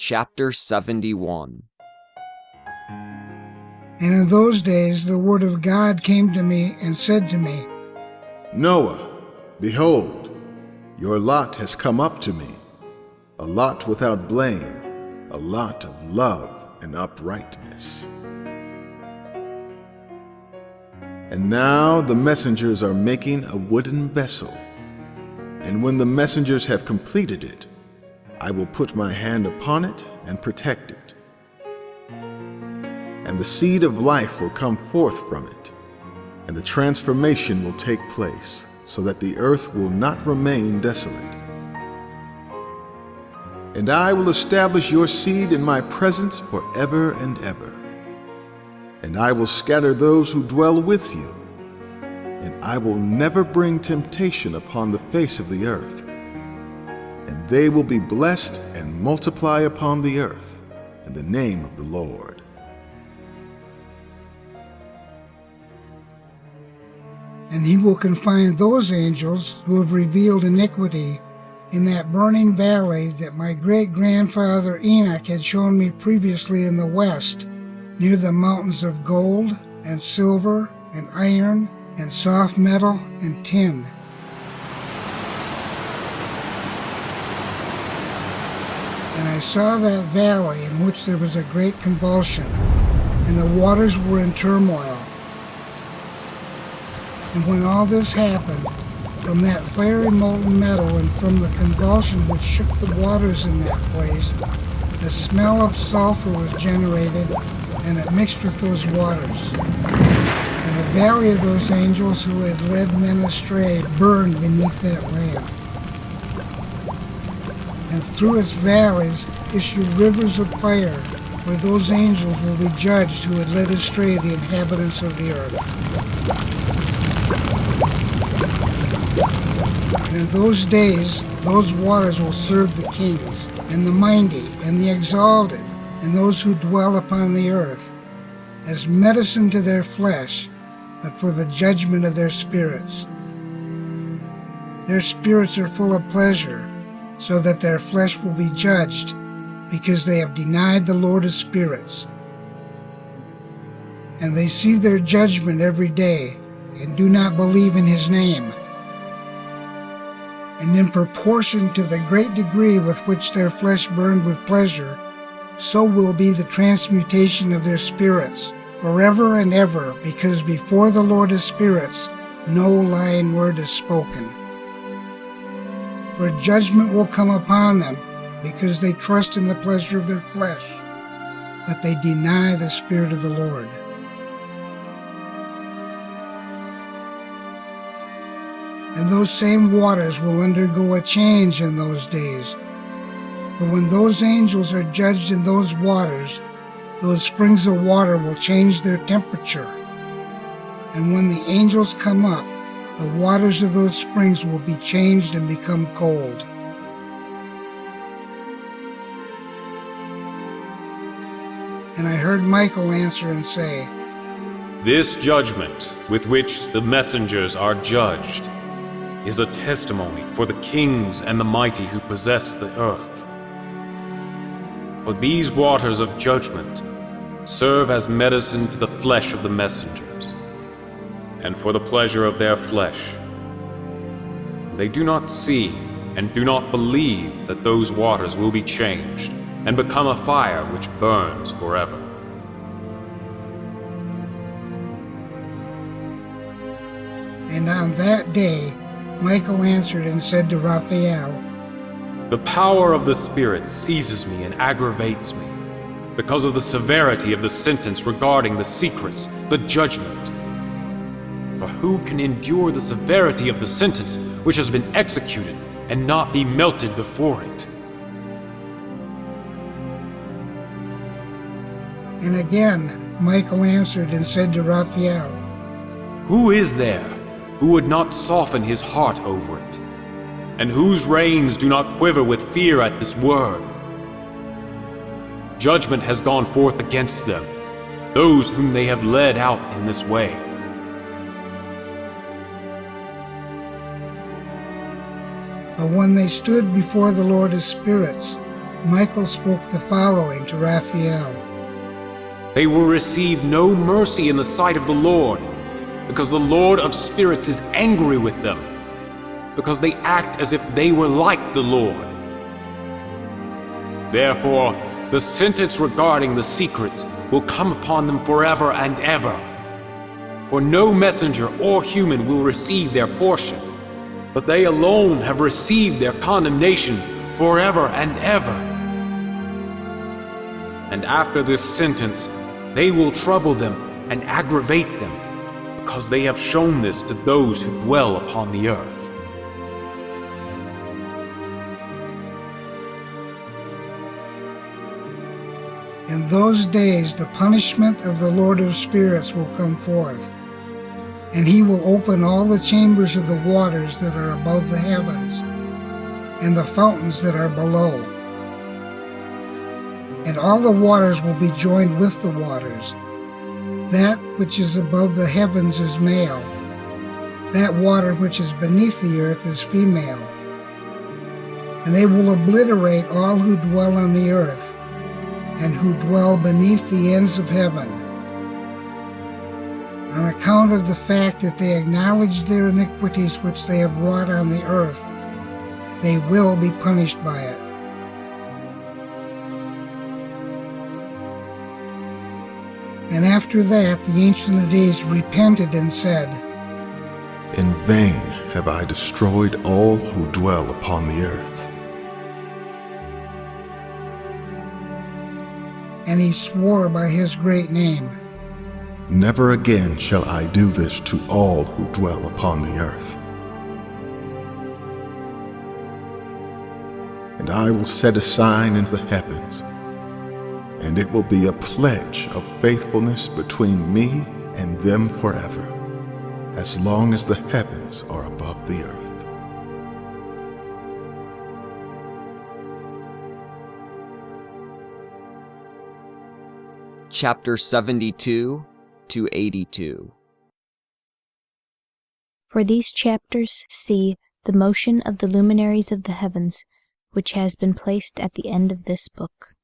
chapter 71. And in those days the word of God came to me and said to me, Noah, behold, your lot has come up to me, a lot without blame, a lot of love and uprightness. And now the messengers are making a wooden vessel, and when the messengers have completed it, I will put my hand upon it and protect it. And the seed of life will come forth from it, and the transformation will take place, so that the earth will not remain desolate. And I will establish your seed in my presence forever and ever. And I will scatter those who dwell with you, and I will never bring temptation upon the face of the earth. And they will be blessed and multiply upon the earth in the name of the Lord. and he will confine those angels who have revealed iniquity in that burning valley that my great-grandfather Enoch had shown me previously in the west, near the mountains of gold and silver and iron and soft metal and tin. And I saw that valley in which there was a great convulsion, and the waters were in turmoil. And when all this happened, from that fiery molten metal and from the convulsion which shook the waters in that place, the smell of sulfur was generated, and it mixed with those waters. And the valley of those angels who had led men astray burned beneath that land. And through its valleys issue rivers of fire, where those angels will be judged who had led astray the inhabitants of the earth. And in those days, those waters will serve the kings, and the mighty, and the exalted, and those who dwell upon the earth, as medicine to their flesh, but for the judgment of their spirits. Their spirits are full of pleasure, so that their flesh will be judged, because they have denied the Lord of spirits. And they see their judgment every day, and do not believe in his name. And in proportion to the great degree with which their flesh burned with pleasure, so will be the transmutation of their spirits, forever and ever, because before the Lord of spirits no lying word is spoken. For judgment will come upon them, because they trust in the pleasure of their flesh, but they deny the Spirit of the Lord. And those same waters will undergo a change in those days. For when those angels are judged in those waters, those springs of water will change their temperature. And when the angels come up, the waters of those springs will be changed and become cold. And I heard Michael answer and say, This judgment with which the messengers are judged is a testimony for the kings and the mighty who possess the earth. For these waters of judgment serve as medicine to the flesh of the messengers, and for the pleasure of their flesh. They do not see and do not believe that those waters will be changed and become a fire which burns forever. And on that day Michael answered and said to Raphael, The power of the Spirit seizes me and aggravates me, because of the severity of the sentence regarding the secrets, the judgment. For who can endure the severity of the sentence which has been executed and not be melted before it? And again Michael answered and said to Raphael, Who is there who would not soften his heart over it, and whose reins do not quiver with fear at this word? Judgment has gone forth against them, those whom they have led out in this way. But when they stood before the Lord of spirits, Michael spoke the following to Raphael. They will receive no mercy in the sight of the Lord, because the Lord of spirits is angry with them, because they act as if they were like the Lord. Therefore, the sentence regarding the secrets will come upon them forever and ever. For no messenger or human will receive their portion, but they alone have received their condemnation forever and ever. And after this sentence, they will trouble them and aggravate them, because they have shown this to those who dwell upon the earth. In those days the punishment of the Lord of spirits will come forth, and he will open all the chambers of the waters that are above the heavens, and the fountains that are below. And all the waters will be joined with the waters. That which is above the heavens is male. That water which is beneath the earth is female. And they will obliterate all who dwell on the earth, and who dwell beneath the ends of heaven, on account of the fact that they acknowledge their iniquities which they have wrought on the earth. They will be punished by it. And after that the Ancient of Days repented and said, In vain have I destroyed all who dwell upon the earth. And he swore by his great name, Never again shall I do this to all who dwell upon the earth. And I will set a sign in the heavens, and it will be a pledge of faithfulness between me and them forever, as long as the heavens are above the earth. Chapter 72 to 82. For these chapters see the motion of the luminaries of the heavens, which has been placed at the end of this book.